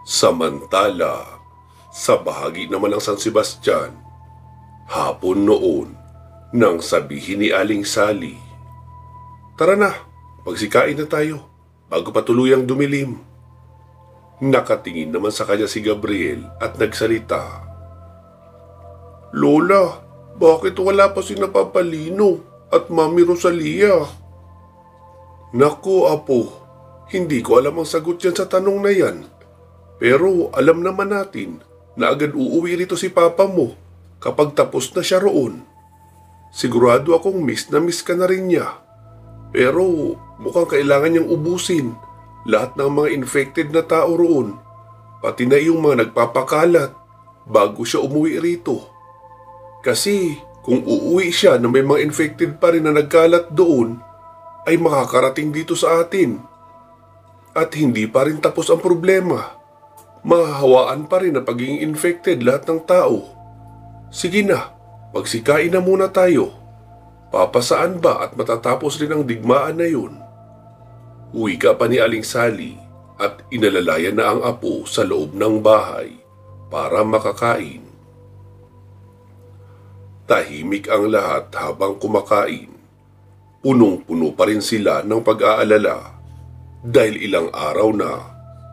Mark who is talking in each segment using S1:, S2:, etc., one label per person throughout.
S1: Samantala, sa bahagi naman ng San Sebastian, hapon noon nang sabihin ni Aling Sally, "Tara na, magsikain na tayo bago pa tuluyang dumilim." Nakatingin naman sa kanya si Gabriel at nagsalita, "Lola, bakit wala pa si Napapalino at Mami Rosalia?" "Naku, Apo, hindi ko alam ang sagot yan sa tanong na yan. Pero alam naman natin na agad uuwi rito si Papa mo kapag tapos na siya roon. Sigurado akong miss na miss ka na rin niya. Pero mukhang kailangan niyang ubusin lahat ng mga infected na tao roon, pati na yung mga nagpapakalat bago siya umuwi rito. Kasi kung uuwi siya na may mga infected pa rin na nagkalat doon, ay makakarating dito sa atin. At hindi pa rin tapos ang problema. Mahahawaan pa rin na pagiging infected lahat ng tao. Sige na, magsikain na muna tayo. Papasaan ba at matatapos rin ang digmaan na yun?" Wika pa ni Aling Sally at inalalayan na ang apo sa loob ng bahay para makakain. Tahimik ang lahat habang kumakain. Punong-puno pa rin sila ng pag-aalala dahil ilang araw na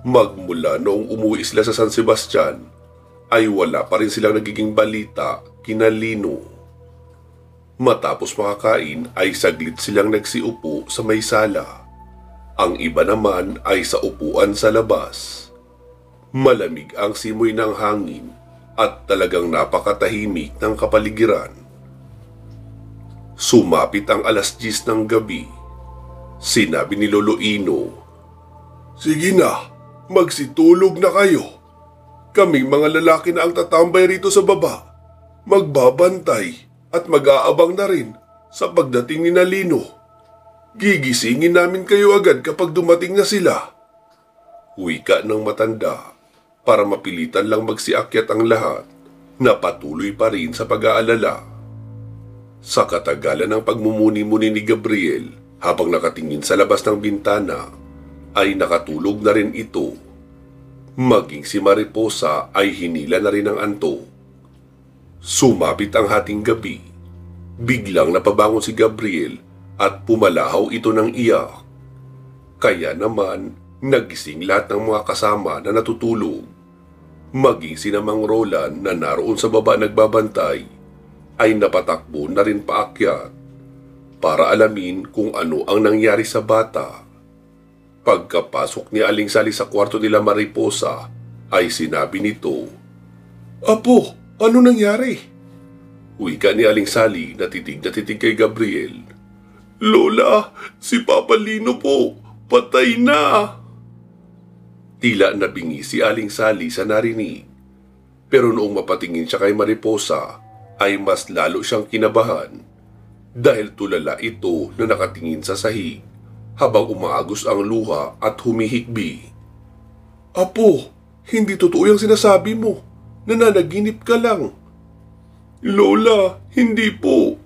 S1: magmula noong umuwi sila sa San Sebastian ay wala pa rin silang nagiging balita kina Lino. Matapos makakain ay saglit silang nagsiupo sa may sala. Ang iba naman ay sa upuan sa labas. Malamig ang simoy ng hangin at talagang napakatahimik ng kapaligiran. Sumapit ang 10:00 ng gabi. Sinabi ni Lolo Ino, "Sige na, magsitulog na kayo. Kaming mga lalaki na ang tatambay rito sa baba. Magbabantay at mag-aabang na rin sa pagdating ni Lino. Gigisingin namin kayo agad kapag dumating na sila." Wika ng matanda para mapilitan lang magsiakyat ang lahat na patuloy pa rin sa pag-aalala. Sa katagalan ng pagmumuni-muni ni Gabriel habang nakatingin sa labas ng bintana, ay nakatulog na rin ito. Maging si Mariposa ay hinila na rin ng antok. Sumapit ang hating gabi. Biglang napabangon si Gabriel at pumalahaw ito ng iyak. Kaya naman, nagising lahat ng mga kasama na natutulog. Maging si Mang Roland na naroon sa baba nagbabantay, ay napatakbo na rin paakyat para alamin kung ano ang nangyari sa bata. Pagkapasok ni Aling Sally sa kwarto nila Mariposa, ay sinabi nito, "Apo, ano nangyari?" Wika ni Aling Sally na titig kay Gabriel, "Lola, si Papa Lino po, patay na." Tila nabingi si Aling Sally sa narinig. Pero noong mapatingin siya kay Mariposa, ay mas lalo siyang kinabahan dahil tulala ito na nakatingin sa sahig habang umaagos ang luha at humihikbi. "Apo, hindi totoo yung sinasabi mo. Nananaginip ka lang." "Lola, hindi po.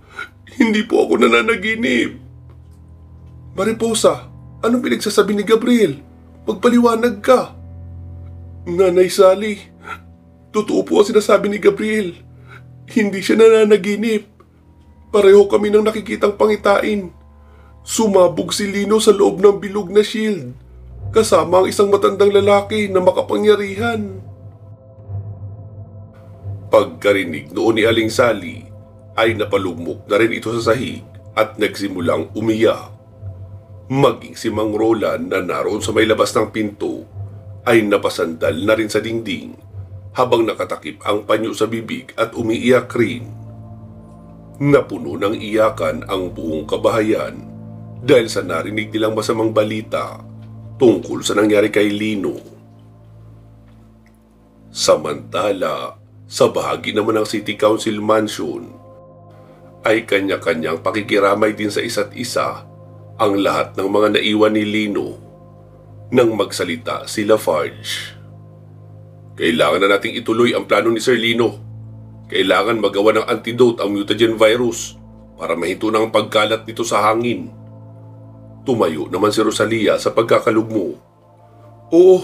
S1: Hindi po ako nananaginip." "Mariposa, anong pinagsasabi ni Gabriel? Magpaliwanag ka." "Nanay Sally, totoo po ang sinasabi ni Gabriel. Hindi siya nananaginip. Pareho kami ng nakikitang pangitain. Sumabog si Lino sa loob ng bilog na shield, kasama ang isang matandang lalaki na makapangyarihan." Pagkarinig noon ni Aling Sally, ay napalugmok na rin ito sa sahig at nagsimulang umiyak. Maging si Mang Roland na naroon sa may labas ng pinto, ay napasandal na rin sa dingding habang nakatakip ang panyo sa bibig at umiiyak rin. Napuno ng iyakan ang buong kabahayan dahil sa narinig nilang masamang balita tungkol sa nangyari kay Lino. Samantala, sa bahagi naman ng City Council Mansion, ay kanya-kanyang pakikiramay din sa isa't isa ang lahat ng mga naiwan ni Lino. Nang magsalita si Lafarge, "Kailangan na nating ituloy ang plano ni Sir Lino. Kailangan magawa ng antidote ang mutagen virus para mahinto na ang pagkalat nito sa hangin." Tumayo naman si Rosalia sa pagkakalugmo. "Oo,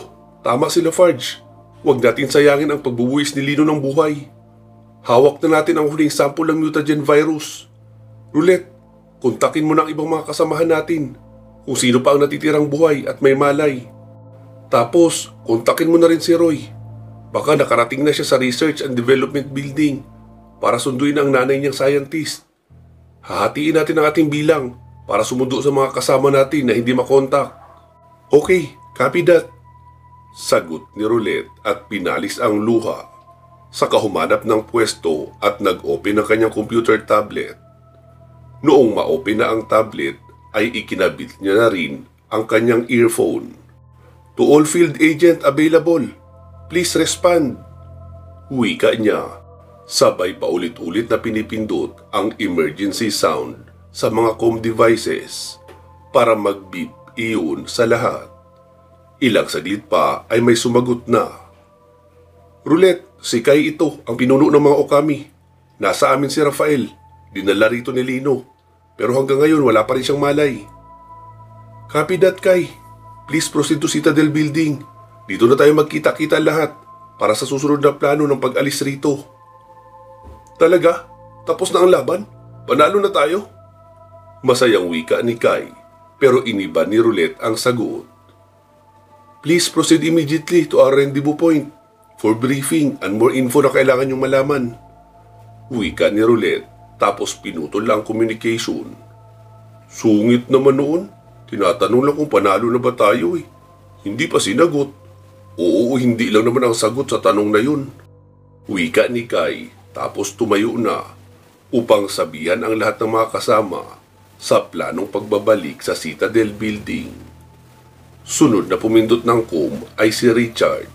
S1: tama si Lafarge. Huwag natin sayangin ang pagbubuwis ni Lino ng buhay. Hawak na natin ang huling sample ng mutagen virus. Roulette, kontakin mo na ang ibang mga kasamahan natin kung sino pa ang natitirang buhay at may malay. Tapos, kontakin mo na rin si Roy. Baka nakarating na siya sa Research and Development Building para sunduin ang nanay niyang scientist. Hahatiin natin ang ating bilang para sumundo sa mga kasama natin na hindi makontak. Okay, copy that. Sagot ni Roulette at pinalis ang luha. Saka humanap ng pwesto at nag-open ang kanyang computer tablet. Noong ma-open na ang tablet ay ikinabit niya na rin ang kanyang earphone. To all field agent available, please respond. Wika niya. Sabay paulit-ulit na pinipindot ang emergency sound sa mga comm devices para mag-beep iyon sa lahat. Ilang saglit pa ay may sumagot na. Roulette, si Kai ito ang pinuno ng mga Okami. Nasa amin si Rafael, dinala rito ni Lino, pero hanggang ngayon wala pa rin siyang malay. Copy that, Kai. Please proceed to Citadel Building. Dito na tayo magkita-kita lahat para sa susunod na plano ng pag-alis rito. Talaga? Tapos na ang laban? Panalo na tayo? Masayang wika ni Kai, pero iniba ni Roulette ang sagot. Please proceed immediately to our rendezvous point for briefing and more info na kailangan niyong malaman. Wika ni Roulette, tapos pinutol lang ang communication. Sungit naman noon. Tinatanong lang kung panalo na ba tayo eh. Hindi pa sinagot. Oo, hindi lang naman ang sagot sa tanong na yun. Wika ni Kai, tapos tumayo na upang sabihan ang lahat ng mga kasama sa planong pagbabalik sa Citadel Building. Sunod na pumindot ng comm ay si Richard.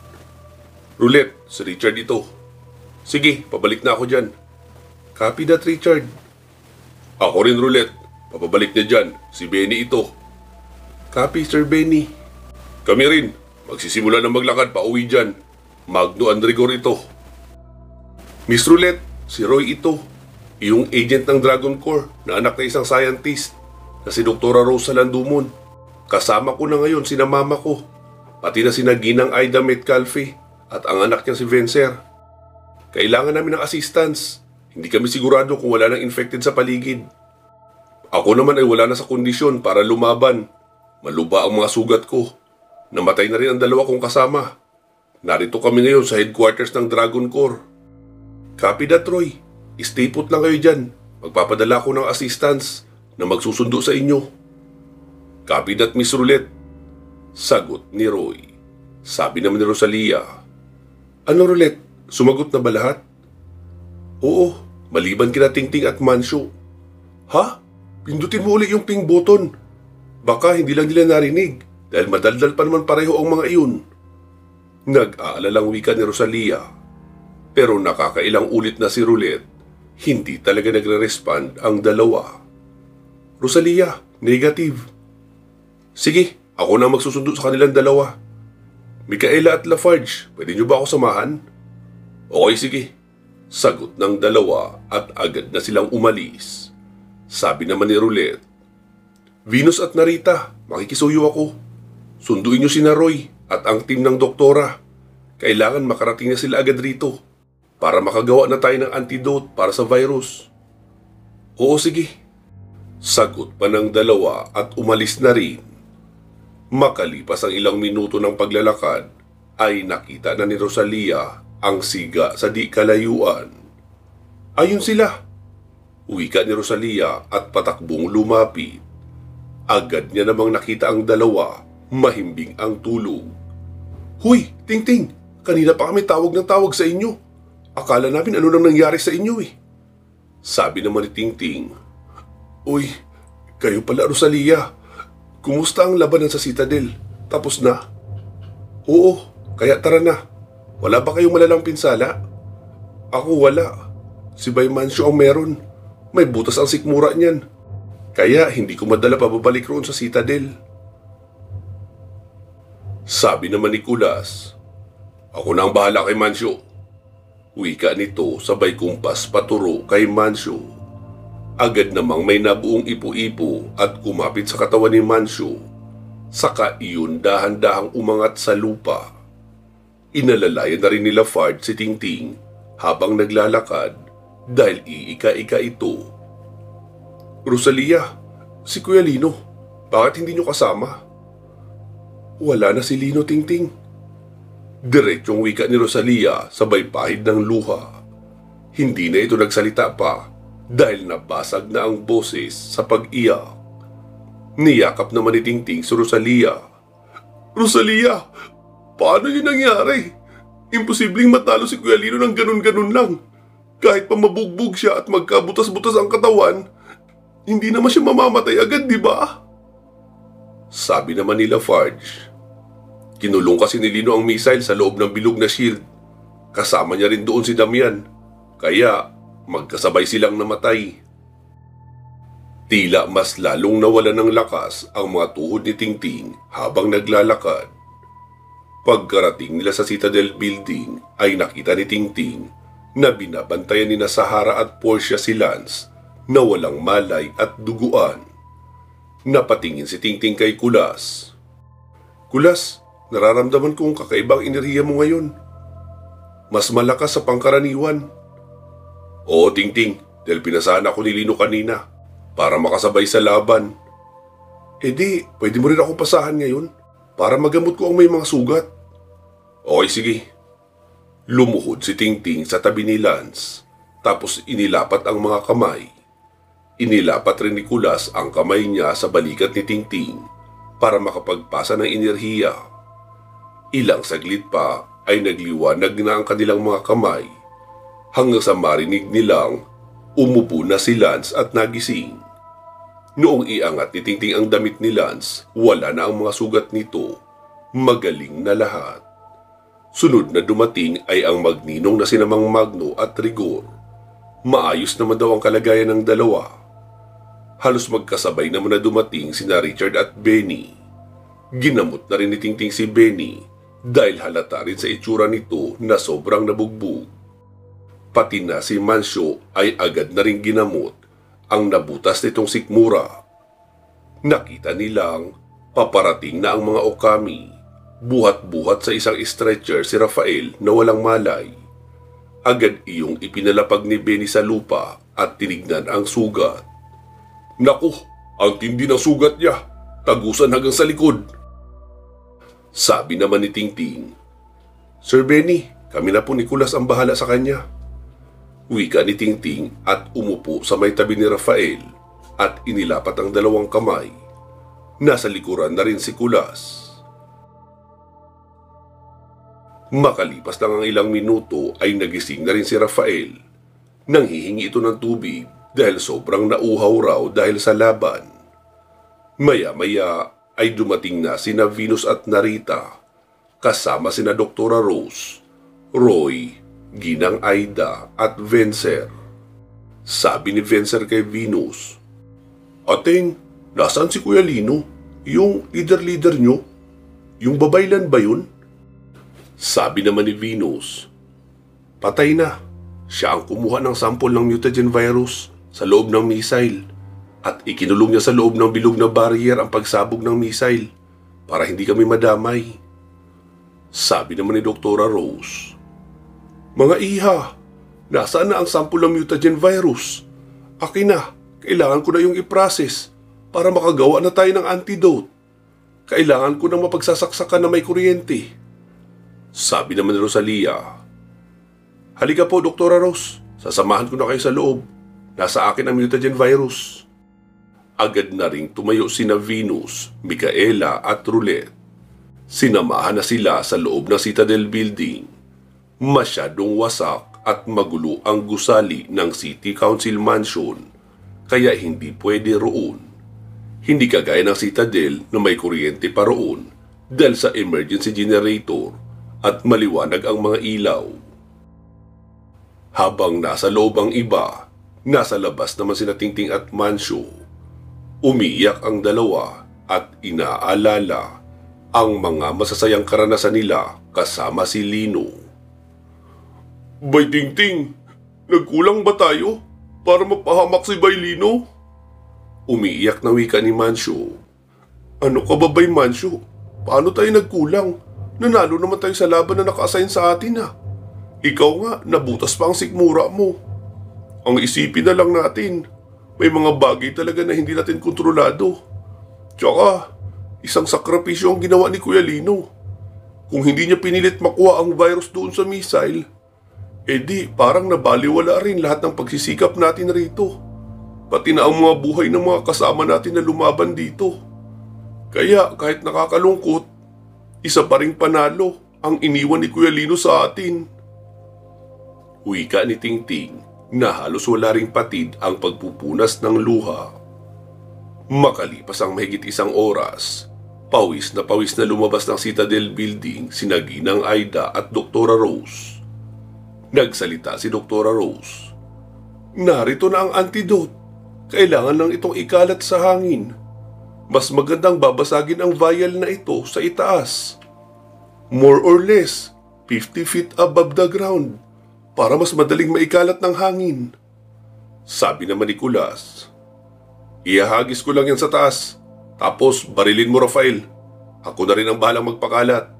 S1: Roulette, si Richard ito. Sige, pabalik na ako dyan. Copy that, Richard. Ako rin, Roulette. Papabalik na dyan. Si Benny ito. Copy, Sir Benny. Kami rin. Magsisimula ng maglakad pa uwi dyan. Magno Andrigor ito. Miss Roulette, si Roy ito. Yung agent ng Dragon Corps na anak na isang scientist na si Dr. Rosa Landumon. Kasama ko na ngayon sina mama ko, pati na sina Ginang Aida Metcalfe at ang anak niya si Vencer. Kailangan namin ng assistance. Hindi kami sigurado kung wala nang infected sa paligid. Ako naman ay wala na sa kondisyon para lumaban. Maluba ang mga sugat ko. Namatay na rin ang dalawa kong kasama. Narito kami ngayon sa headquarters ng Dragon Corps. Copy that, Roy. Stay put lang kayo dyan. Magpapadala ko ng assistance na magsusundo sa inyo. Copy that, Miss Roulette. Sagot ni Roy. Sabi naman ni Rosalia. Ano, Roulette? Sumagot na ba lahat? Oo, maliban kina Tingting at Mancio. Ha? Pindutin mo ulit yung pink button. Baka hindi lang nila narinig dahil madaldal pa naman pareho ang mga iyon. Nag-aalalang wika ni Rosalia. Pero nakakailang ulit na si Roulette. Hindi talaga nagre-respond ang dalawa. Rosalia, negative. Sige, ako na magsusundo sa kanilang dalawa. Micaela at Lafarge, pwede niyo ba ako samahan? Okay, sige. Sagot ng dalawa at agad na silang umalis. Sabi naman ni Roulette, Venus at Narita, makikisuyo ako. Sunduin niyo sina Roy at ang team ng doktora. Kailangan makarating na sila agad rito para makagawa na tayo ng antidote para sa virus. Oo, sige. Sagot pa ng dalawa at umalis na rin. Makalipas ang ilang minuto ng paglalakad, ay nakita na ni Rosalia ang siga sa di kalayuan. Ayun sila! Wika ni Rosalia at patakbong lumapit. Agad niya namang nakita ang dalawa, mahimbing ang tulog. Huy, Tingting! Kanina pa kami tawag ng tawag sa inyo. Akala namin ano nang nangyari sa inyo eh. Sabi naman ni Tingting, Uy, kayo pala Rosalia. Kumusta ang labanan sa Citadel? Tapos na? Oo, kaya tara na. Wala ba kayong malalang pinsala? Ako wala. Si Bay Mancio ang meron. May butas ang sikmura niyan. Kaya hindi ko madala pababalik roon sa Citadel. Sabi naman ni Kulas, Ako na ang bahala kay Mancio. Wika nito sabay kumpas paturo kay Mancio. Agad namang may nabuong ipo-ipo at kumapit sa katawan ni Mancio. Saka iyon dahan-dahang umangat sa lupa. Inalalayan na rin nila Fard si Tingting habang naglalakad dahil iika-ika ito. Rosalia, si Kuya Lino, bakit hindi niyo kasama? Wala na si Lino, Tingting. Diretsong wika ni Rosalia sabay pahid ng luha. Hindi na ito nagsalita pa dahil nabasag na ang boses sa pag-iyak. Niyakap naman ni Tingting si Rosalia. Rosalia, paano yun nangyari? Imposibleng matalo si Kuya Lino ng ganun-ganun lang. Kahit pa mabugbog siya at magkabutas-butas ang katawan, hindi naman siya mamamatay agad, di ba? Sabi naman nila Farge. Kinulong kasi ni Lino ang missile sa loob ng bilog na shield. Kasama niya rin doon si Damian. Kaya magkasabay silang namatay. Tila mas lalong nawala ng lakas ang mga tuhod ni Tingting habang naglalakad. Pagkarating nila sa Citadel Building ay nakita ni Tingting na binabantayan ni Sahara at Portia si Lance na walang malay at duguan. Napatingin si Tingting kay Kulas. Kulas, nararamdaman kong kakaibang enerhiya mo ngayon. Mas malakas sa pangkaraniwan. Oo, Tingting, dahil pinasahan ako ni Lino kanina para makasabay sa laban. E di, pwede mo rin akong pasahan ngayon para magamot ko ang may mga sugat. Okay, sige. Lumuhod si Tingting sa tabi ni Lance, tapos inilapat ang mga kamay. Inilapat rin ni Kulas ang kamay niya sa balikat ni Tingting para makapagpasa ng enerhiya. Ilang saglit pa ay nagliwanag na ang kanilang mga kamay hanggang sa marinig nilang umupo na si Lance at nagising. Noong iangat ni Tingting ang damit ni Lance, wala na ang mga sugat nito. Magaling na lahat. Sunod na dumating ay ang magninong na sinamang Magno at Rigor. Maayos naman daw ang kalagayan ng dalawa. Halos magkasabay naman na dumating sina Richard at Benny. Ginamot na rin ni Tingting si Benny dahil halata rin sa itsura nito na sobrang nabugbog. Pati na si Mancio ay agad na rin ginamot ang nabutas nitong sikmura. Nakita nilang paparating na ang mga okami. Buhat-buhat sa isang stretcher si Rafael na walang malay. Agad iyong ipinalapag ni Benny sa lupa at tinignan ang sugat. Naku, ang tindi ng sugat niya. Tagusan hanggang sa likod. Sabi naman ni Tingting, Sir Benny, kami na po ni Kulas ang bahala sa kanya. Wika ni Tingting at umupo sa may tabi ni Rafael at inilapat ang dalawang kamay. Nasa likuran na rin si Kulas. Makalipas lang ang ilang minuto ay nagising na rin si Rafael. Nanghihingi ito ng tubig dahil sobrang nauhaw raw dahil sa laban. Maya-maya ay dumating na sina Venus at Narita kasama sina Doktora Rose, Roy, Ginang Aida at Vencer. Sabi ni Vencer kay Venus, Ateng, nasaan si Kuya Lino? Yung leader-leader nyo? Yung babaylan ba yun? Sabi naman ni Venus, patay na. Siya ang kumuha ng sample ng mutagen virus sa loob ng missile at ikinulong niya sa loob ng bilog na barrier ang pagsabog ng missile para hindi kami madamay. Sabi naman ni Doktora Rose, mga iha, nasaan na ang sample ng mutagen virus? Akin na, kailangan ko na yung i-process para makagawa na tayo ng antidote. Kailangan ko nang mapagsasaksakan na may kuryente. Sabi naman ni Rosalia, halika po, Doktora Rose. Sasamahan ko na kayo sa loob. Nasa akin ang mutagen virus. Agad na ring tumayo sina Venus, Micaela at Roulette. Sinamahan na sila sa loob ng Citadel Building. Masyadong wasak at magulo ang gusali ng City Council Mansion, kaya hindi pwede roon. Hindi kagaya ng Citadel na may kuryente pa roon dahil sa emergency generator at maliwanag ang mga ilaw. Habang nasa loob ang iba, nasa labas naman sina Tingting at Mancio. Umiiyak ang dalawa at inaalala ang mga masasayang karanasan nila kasama si Lino. Bay Tingting, nagkulang ba tayo para mapahamak si Bay Lino? Umiiyak na wika ni Mancio. Ano ka ba, Bay Mancio? Paano tayo nagkulang? Nanalo naman tayo sa laban na naka-assign sa atin ah. Ikaw nga, nabutas pa ang sikmura mo. Ang isipin na lang natin, may mga bagay talaga na hindi natin kontrolado. Tsaka, isang sakripisyo ang ginawa ni Kuya Lino. Kung hindi niya pinilit makuha ang virus doon sa missile, edi parang nabaliwala rin lahat ng pagsisikap natin rito. Pati na ang mga buhay ng mga kasama natin na lumaban dito. Kaya kahit nakakalungkot, isa pa ring panalo ang iniwan ni Kuya Lino sa atin. Wika ni Tingting na halos wala ring patid ang pagpupunas ng luha. Makalipas ang mahigit isang oras, pawis na lumabas ng Citadel Building sina Ginang Aida at Doktora Rose. Nagsalita si Doktora Rose. Narito na ang antidote. Kailangan lang itong ikalat sa hangin. Mas magandang babasagin ang vial na ito sa itaas. More or less, 50 feet above the ground para mas madaling maikalat ng hangin. Sabi naman ni Kulas, ihahagis ko lang yan sa taas. Tapos barilin mo, Rafael. Ako na rin ang bahalang magpakalat.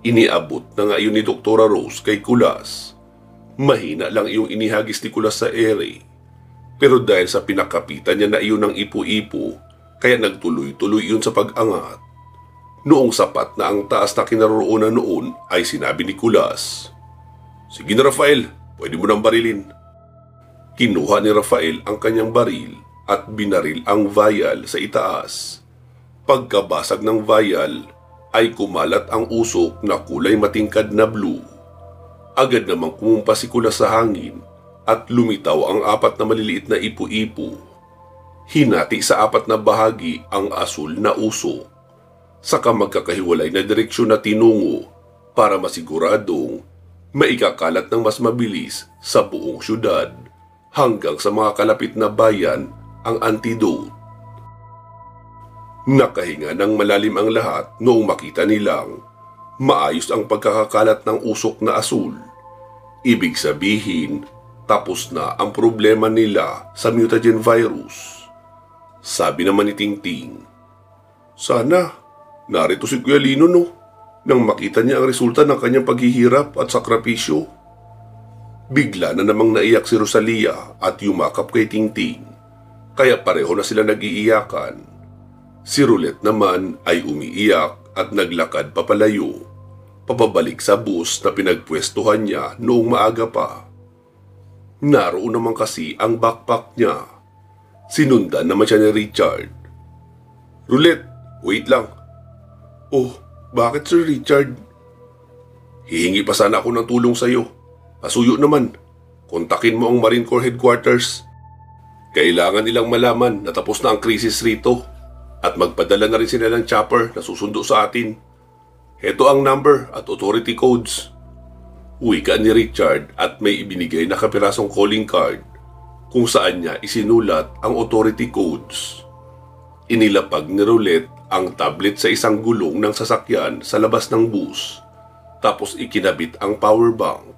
S1: Iniabot na nga yun ni Doktora Rose kay Kulas. Mahina lang iyong inihagis ni Kulas sa ere. Pero dahil sa pinakapitan niya na iyon ng ipo-ipo, kaya nagtuloy-tuloy iyon sa pag-angat. Noong sapat na ang taas na kinaroroonan noon ay sinabi ni Kulas, sige na Rafael, pwede mo nang barilin. Kinuha ni Rafael ang kanyang baril at binaril ang vial sa itaas. Pagkabasag ng vial ay kumalat ang usok na kulay matingkad na blue. Agad namang kumumpa si Kulas sa hangin at lumitaw ang apat na maliliit na ipo-ipo. Hinati sa apat na bahagi ang asul na usok. Saka magkakahiwalay na direksyon na tinungo para masiguradong maikakalat ng mas mabilis sa buong syudad hanggang sa mga kalapit na bayan ang antidote. Nakahinga ng malalim ang lahat noong makita nilang maayos ang pagkakakalat ng usok na asul. Ibig sabihin, tapos na ang problema nila sa mutagen virus. Sabi naman ni Tingting, sana narito si Kuya Lino no, nang makita niya ang resulta ng kanyang paghihirap at sakripisyo. Bigla na namang naiyak si Rosalia at yumakap kay Tingting, kaya pareho na sila nag-iiyakan. Si Roulette naman ay umiiyak at naglakad papalayo, papabalik sa bus na pinagpwestuhan niya noong maaga pa. Naroon naman kasi ang backpack niya. Sinundan naman siya ni Richard. Roulette, wait lang. Oh, bakit Sir Richard? Hihingi pa sana ako ng tulong sa'yo. Pasuyo naman. Kontakin mo ang Marine Corps Headquarters. Kailangan nilang malaman na tapos na ang krisis rito at magpadala na rin sila ng chopper na susundo sa atin. Heto ang number at authority codes. Wika ni Richard at may ibinigay na kapirasong calling card kung saan niya isinulat ang authority codes. Inilapag ni Roulette ang tablet sa isang gulong ng sasakyan sa labas ng bus, tapos ikinabit ang power bank.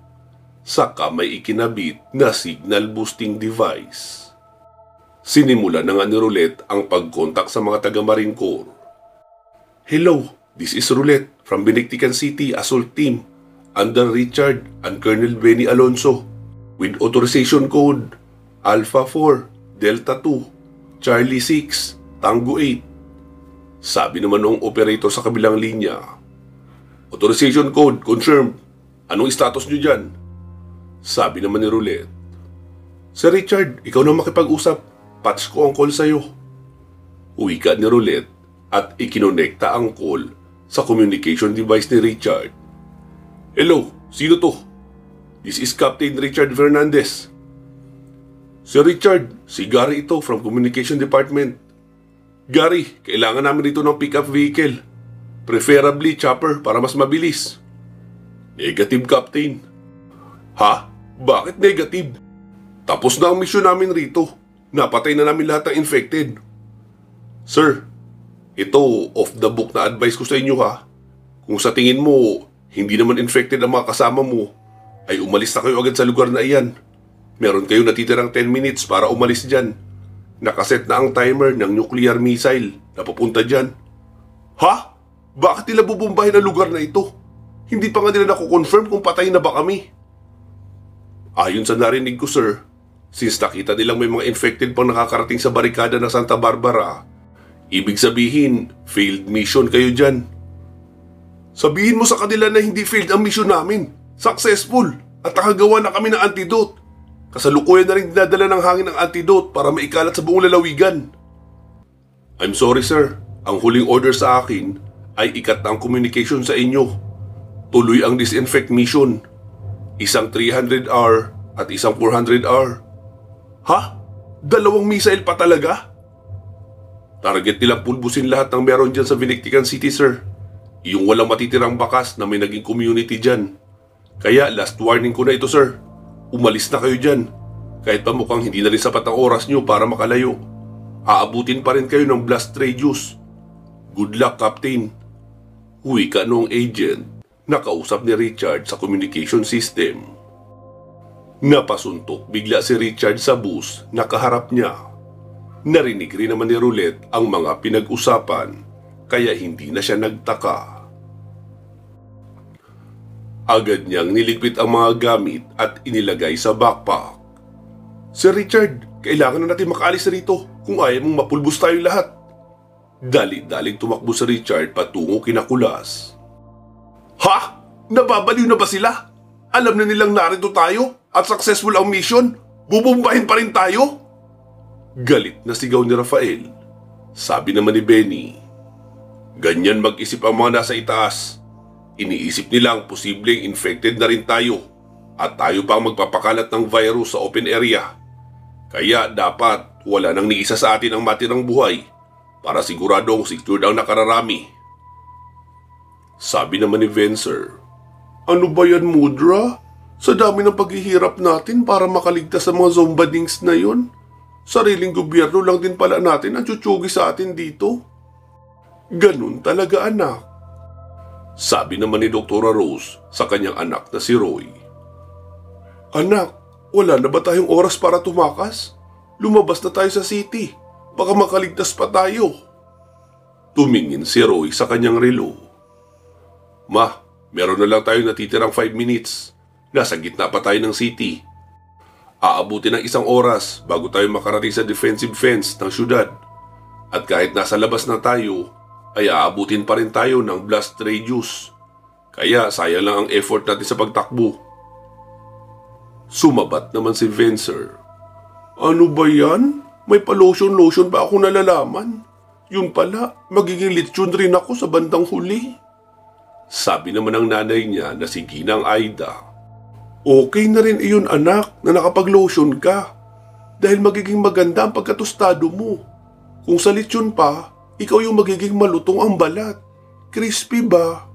S1: Saka may ikinabit na signal boosting device. Sinimula na nga ni Roulette ang pagkontak sa mga taga-Marine Corps. Hello, this is Roulette from Binigtican City Assault Team under Richard and Colonel Benny Alonso with authorization code Alpha 4, Delta 2, Charlie 6, Tango 8. Sabi naman ng operator sa kabilang linya, authorization code confirmed. Anong status nyo dyan? Sabi naman ni Roulette, Sir Richard, ikaw na makipag-usap. Patch ko ang call sa'yo. Uwika ni Roulette at ikinonekta ang call sa communication device ni Richard. Hello, sino to? This is Captain Richard Fernandez. Sir Richard, si Gary ito from Communication Department. Gary, kailangan namin dito ng pick-up vehicle. Preferably chopper para mas mabilis. Negative, Captain. Ha? Bakit negative? Tapos na ang misyon namin rito. Napatay na namin lahat ng infected. Sir, ito off the book na advice ko sa inyo ha. Kung sa tingin mo, hindi naman infected ang mga kasama mo, ay umalis na kayo agad sa lugar na iyan. Meron kayo natitirang 10 minutes para umalis dyan. Nakaset na ang timer ng nuclear missile na papunta dyan. Ha? Bakit nila bubumbahin ang lugar na ito? Hindi pa nga nila nakukonfirm kung patay na ba kami. Ayon sa narinig ko, sir, since nakita nilang may mga infected pang nakakarating sa barikada ng Santa Barbara, ibig sabihin, failed mission kayo dyan. Sabihin mo sa kanila na hindi failed ang mission namin. Successful at nakagawa na kami ng antidote. Kasalukuyan na rin dinadala ng hangin ang antidote para maikalat sa buong lalawigan. I'm sorry, sir. Ang huling order sa akin ay ikat na ang communication sa inyo. Tuloy ang disinfect mission. Isang 300R at isang 400R. Ha? 2 missile pa talaga? Target nilang pulbusin lahat ng meron dyan sa Vinictican City, sir. Yung walang matitirang bakas na may naging community dyan. Kaya last warning ko na ito, sir. Umalis na kayo dyan. Kahit pa mukhang hindi na rin sapat ang oras nyo para makalayo. Aabutin pa rin kayo ng blast radius. Good luck, Captain. Uwi ka noong agent na kausap ni Richard sa communication system. Napasuntok bigla si Richard sa bus na kaharap niya. Narinig rin naman ni Roulette ang mga pinag-usapan kaya hindi na siya nagtaka. Agad niyang niligpit ang mga gamit at inilagay sa backpack. Sir Richard, kailangan na natin makaalis rito kung ayaw mong mapulbos tayo lahat. Dali-daling tumakbo si Richard patungo kina Kulas. Ha? Nababaliw na ba sila? Alam na nilang narito tayo at successful ang mission? Bubumbahin pa rin tayo? Galit na sigaw ni Rafael. Sabi naman ni Benny, ganyan mag-isip ang mga nasa itaas. Iniisip nilang posibleng infected na rin tayo at tayo pa ang magpapakalat ng virus sa open area. Kaya dapat wala nang ni isa sa atin ang matirang buhay para siguradong secured ang nakararami. Sabi naman ni Vencer, ano ba yan, Mudra? Sa dami ng paghihirap natin para makaligtas sa mga zombadings na yon, sariling gobyerno lang din pala natin ang tsutugi sa atin dito. Ganun talaga, anak. Sabi naman ni Dr. Rose sa kanyang anak na si Roy. Anak, wala na ba tayong oras para tumakas? Lumabas na tayo sa city. Baka makaligtas pa tayo. Tumingin si Roy sa kanyang relo. Ma, meron na lang tayo natitirang 5 minutes. Nasa gitna pa tayo ng city. Aabutin ng 1 oras bago tayo makarating sa defensive fence ng syudad. At kahit nasa labas na tayo, ay aabutin pa rin tayo ng blast radius. Kaya sayang lang ang effort natin sa pagtakbo. Sumabat naman si Vencer. Ano ba yan? May pa-lotion-lotion ba ako nalalaman? Yun pala, magiging lechon rin ako sa bandang huli. Sabi naman ng nanay niya na si Ginang Aida. Okay na rin iyon, anak, na nakapag-lotion ka. Dahil magiging maganda ang pagkatostado mo. Kung sa lechon pa, ikaw yung magiging malutong ang balat. Crispy ba?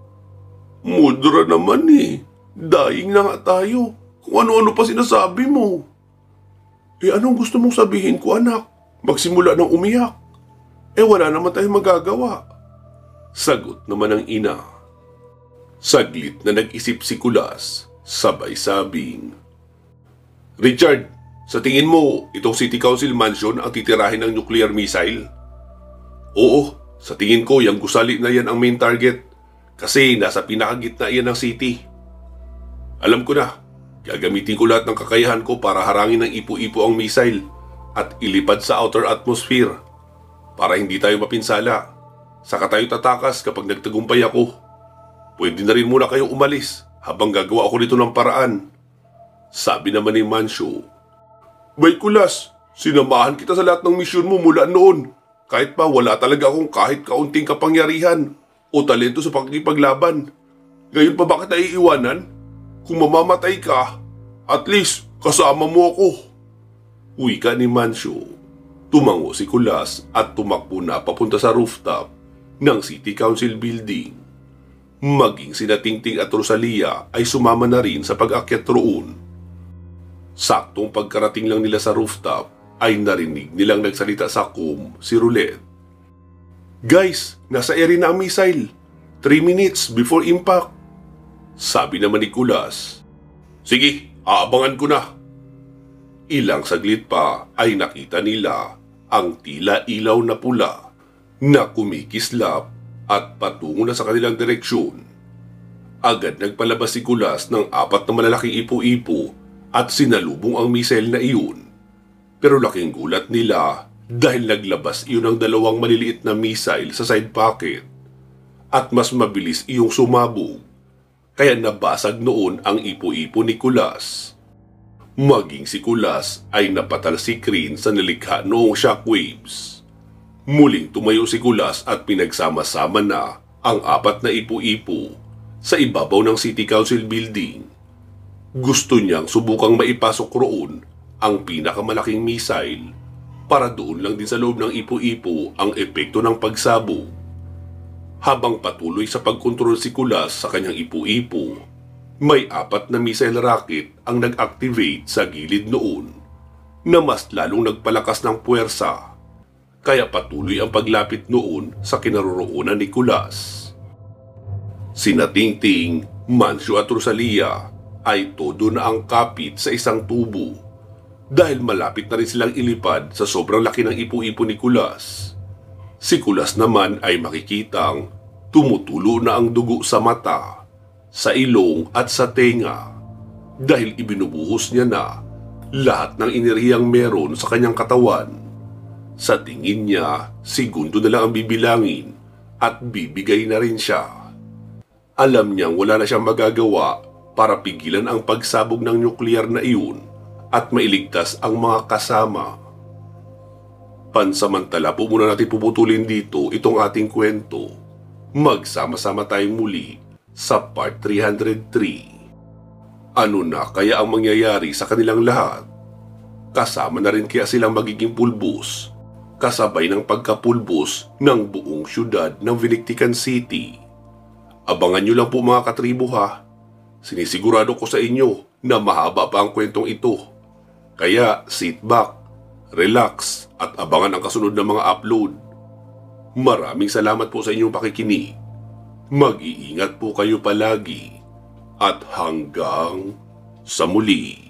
S1: Mudra naman eh. Dying na nga tayo. Kung ano-ano pa sinasabi mo. Anong gusto mong sabihin ko, anak? Magsimula ng umiyak. Wala naman tayong magagawa. Sagot naman ng ina. Saglit na nag-isip si Kulas. Sabay sabing, Richard, sa tingin mo, itong City Council Mansion ang titirahin ng nuclear missile? Oo, sa tingin ko, yung gusali na yan ang main target. Kasi nasa pinakagitna yan ng city. Alam ko na, gagamitin ko lahat ng kakayahan ko para harangin ng ipo-ipo ang missile at ilipad sa outer atmosphere para hindi tayo mapinsala. Saka tayo tatakas kapag nagtagumpay ako. Pwede na rin muna kayong umalis habang gagawa ako nito ng paraan. Sabi naman ni Mancio, Bay Kulas, sinamahan kita sa lahat ng misyon mo mula noon. Kahit pa wala talaga akong kahit kaunting kapangyarihan o talento sa pakikipaglaban. Ngayon pa bakit naiiwanan? Kung mamamatay ka, at least kasama mo ako. Wika ni Mancio. Tumango si Kulas at tumakbo na papunta sa rooftop ng City Council Building. Maging sina Tingting at Rosalia ay sumama na rin sa pag-akyat roon. Saktong pagkarating lang nila sa rooftop, ay narinig nilang nagsalita sa com si Roulette. Guys, nasa area na ang missile. 3 minutes before impact. Sabi naman ni Kulas. Sige, aabangan ko na. Ilang saglit pa ay nakita nila ang tila ilaw na pula na kumikislap at patungo na sa kanilang direksyon. Agad nagpalabas si Kulas ng 4 na malalaking ipo-ipo at sinalubong ang missile na iyon. Pero laking gulat nila dahil naglabas iyon ng 2 maliliit na missile sa side pocket at mas mabilis iyong sumabog, kaya nabasag noon ang ipo-ipo ni Kulas. Maging si Kulas ay napatalsikrin sa nilikha noong shockwaves. Muling tumayo si Kulas at pinagsama-sama na ang 4 na ipo-ipo sa ibabaw ng City Council building. Gusto niyang subukang maipasok roon ang pinakamalaking missile para doon lang din sa loob ng ipo-ipo ang epekto ng pagsabog. Habang patuloy sa pagkontrol si Kulas sa kanyang ipo-ipo, may 4 na missile rocket ang nag-activate sa gilid noon na mas lalong nagpalakas ng puwersa, kaya patuloy ang paglapit noon sa kinaroroonan ni Kulas. Sina Tingting, Mancio at Rosalia ay todo na ang kapit sa isang tubo dahil malapit na rin silang ilipad sa sobrang laki ng ipo-ipo ni Kulas. Si Kulas naman ay makikitang tumutulo na ang dugo sa mata, sa ilong at sa tenga dahil ibinubuhos niya na lahat ng enerhiyang meron sa kanyang katawan. Sa tingin niya, segundo na lang ang bibilangin at bibigay na rin siya. Alam niyang wala na siyang magagawa para pigilan ang pagsabog ng nuklear na iyon at mailigtas ang mga kasama. Pansamantala po muna natin puputulin dito itong ating kwento. Magsama-sama tayong muli sa part 303. Ano na kaya ang mangyayari sa kanilang lahat? Kasama na rin kaya silang magiging pulbos, kasabay ng pagkapulbos ng buong syudad ng Vinictican City. Abangan nyo lang po mga katribo ha. Sinisigurado ko sa inyo na mahaba pa ang kwentong ito. Kaya sit back, relax at abangan ang kasunod na mga upload. Maraming salamat po sa inyong pakikinig. Mag-iingat po kayo palagi at hanggang sa muli.